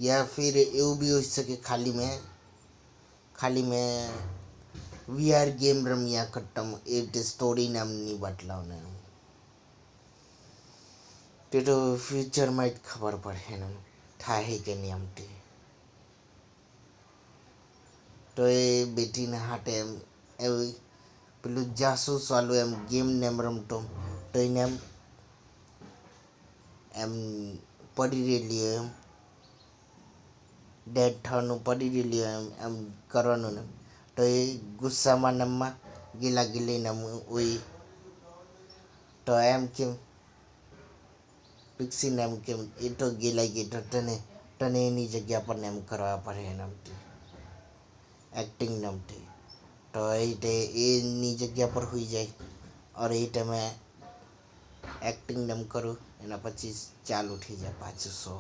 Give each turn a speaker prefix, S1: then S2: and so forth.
S1: યા ફિર એવું બી હોઈ શકે ખાલી મેં વીઆર ગેમ રમ્યા કરતા એ સ્ટોરી નામની બાટલાઓને તે તો ફ્યુચરમાં જ ખબર પડે ને થાય કે નહીં આમથી તો એ બેટીને હાટે એમ એવું પેલું જાસૂસ વાળું એમ ગેમ ને એમ રમતો તો એને એમ પડી રહેલી એમ ડેડ થવાનું પડી રહેલી એમ કરવાનું ને તો એ ગુસ્સામાં નમમાં ગીલા ગીલીને હોય તો એમ કેમ પિક્સીને એમ કેમ એ તો ગેલાઈ ગઈ તો તને એની જગ્યા પર એમ કરવા પડે એનામથી એક્ટિંગ નામથી તો એની જગ્યા પર હોઈ જાય और એ તમે એક્ટિંગ નમ કરું એના પછી ચાલુ થઈ જાય પાછું શો